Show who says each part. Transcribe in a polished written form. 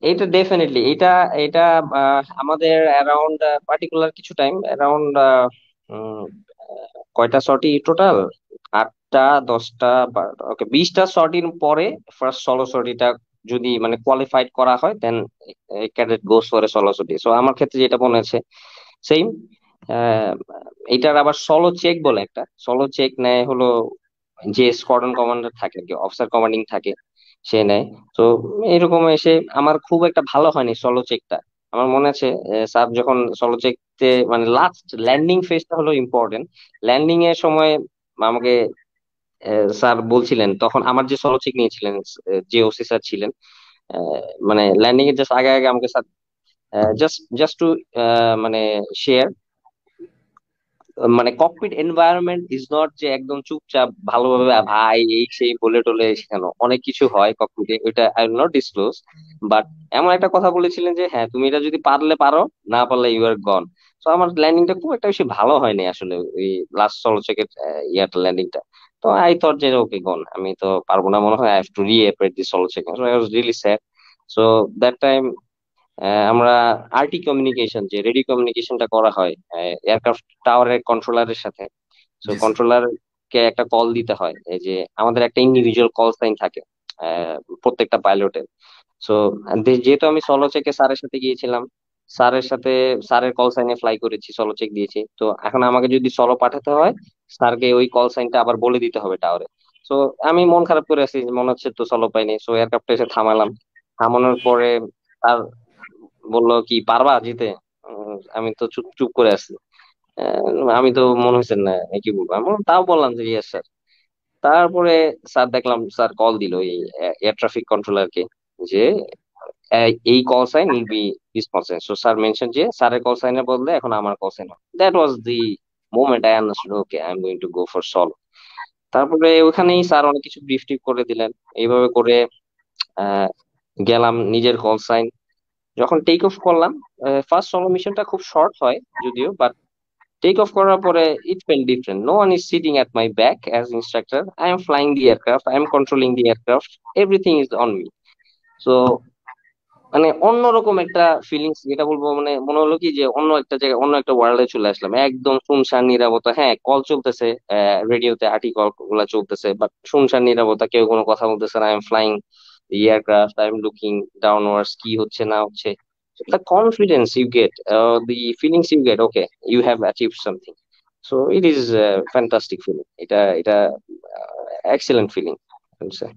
Speaker 1: এটা ডেফিনেটলি এটা এটা আমাদের অ্যারাউন্ড পার্টিকুলার কিছু টাইম অ্যারাউন্ড কয়টা সর্টি টোটাল, 8টা 10টা, ওকে 20টা সর্টির পরে ফার্স্ট সলো সর্টিটা যদি মানে কোয়ালিফাইড করা হয় then cadet goes for a solo sortie. So আমার ক্ষেত্রে যেটা মনে হচ্ছে সেম। এটার আবার সলো চেক বলে একটা সলো চেক নেয় হলো যে স্কোয়াড্রন কমান্ডার থাকে আর কি, অফিসার কমান্ডিং থাকে, সে নেয়। তো এরকম এসে আমার খুব একটা ভালো হয়নি সলো চেকটা। আমার মনে আছে স্যার যখন সলো চেকতে মানে লাস্ট ল্যান্ডিং ফেজটা হলো ইম্পর্টেন্ট, ল্যান্ডিং এর সময় আমাকে স্যার বলছিলেন, তখন আমার যে সলো চেক নিয়েছিলেন যে ওসি স্যার ছিলেন, মানে ল্যান্ডিং এর জাস্ট আগে আগে আমাকে স্যার জাস্ট জাস্ট টু মানে শেয়ার, মানে ককপিট এনভায়রনমেন্ট ইজ নট যে একদম চুপচাপ ভালোভাবে ভাই এই সেই বলে টলে শেখানো, অনেক কিছু হয় ককপিটে, ওইটা I will not disclose. But এমন একটা কথা বলেছিলেন যে হ্যাঁ তুমি এটা যদি পারলে পারো, না পারলে ইউ আর গন। তো আমার ল্যান্ডিংটা খুব একটা বেশি ভালো হয়নি আসলে, ওই লাস্ট চলচ্চিত্রের ইয়ারটা ল্যান্ডিংটা। তো আই থট যে ওকে গন, আমি তো পারবো না মনে হয়, আই হ্যাভ টু রিঅ্যাপ্রেট দিস চলচ্চিত্র। So I was really sad. So that time আমরা আরটি কমিউনিকেশন, যে রেডিও কমিউনিকেশনটা করা হয় এয়ারক্রাফট টাওয়ারের কন্ট্রোলারের সাথে, সো
Speaker 2: জি স্যার।
Speaker 1: কন্ট্রোলার কে একটা কল দিতে হয়। এই যে আমাদের একটা ইন্ডিভিজুয়াল কল সাইন থাকে প্রত্যেকটা পাইলটের। সো যেহেতু আমি সলো চেকে স্যারের সাথে গিয়েছিলাম, স্যারের সাথে স্যারের কল সাইনে ফ্লাই করেছি, সলো চেক দিয়েছি, তো এখন আমাকে যদি সলো পাঠাতে হয় স্যারকে ওই কল সাইনটা আবার বলে দিতে হবে টাওয়ারে। সো আমি মন খারাপ করে আছি, মনে হচ্ছে তো সলো পাইনি। সো এয়ারক্রাফটে এসে থামালাম, থামানোর পরে তার বললো কি পারবা জিতে। আমি তো চুপ চুপ করে আছি। আমি তো মনে হচ্ছে না কি বলবো, আমি তাও বললাম যে ইয়েস স্যার। তারপরে স্যার দেখলাম স্যার কল দিল এই এয়ার ট্রাফিক কন্ট্রোলারকে, যে এই call sign will be responsive. So sir mention যে স্যারের কল সাইনের বদলে এখন আমার call sign. That was the moment I understood okay I am going to go for solve. তারপরে ওখানেই স্যার অনেক কিছু ব্রিফ টিপ করে দিলেন। এইভাবে করে আহ, গেলাম নিজের কল সাইন। যখন টেক অফ করলাম, ফার্স্ট সলো মিশনটা খুব শর্ট হয় যদিও, বাট টেক অফ করার পরে it fell different. No one is sitting at my back as instructor, I am flying the aircraft, I am controlling the aircraft, everything is on me. So মানে অন্যরকম একটা feelings, যেটা বলবো মানে মনে হলো কি যে অন্য একটা জায়গায় অন্য একটা ওয়ার্ল্ডে চলে আসলাম, একদম শুনশান নিরবতা। হ্যাঁ কল চলতেছে, রেডিওতে আর্টিকল গুলা চলতেছে, বাট শুনশান নিরবতা, কেউ কোনো কথা বলতেছে না। I am flying the aircraft, I am looking downwards কি হচ্ছে না হচ্ছে। the confidence you get, the feelings you get, okay, you have achieved something. So it is a fantastic feeling. এটা excellent feeling, I would say.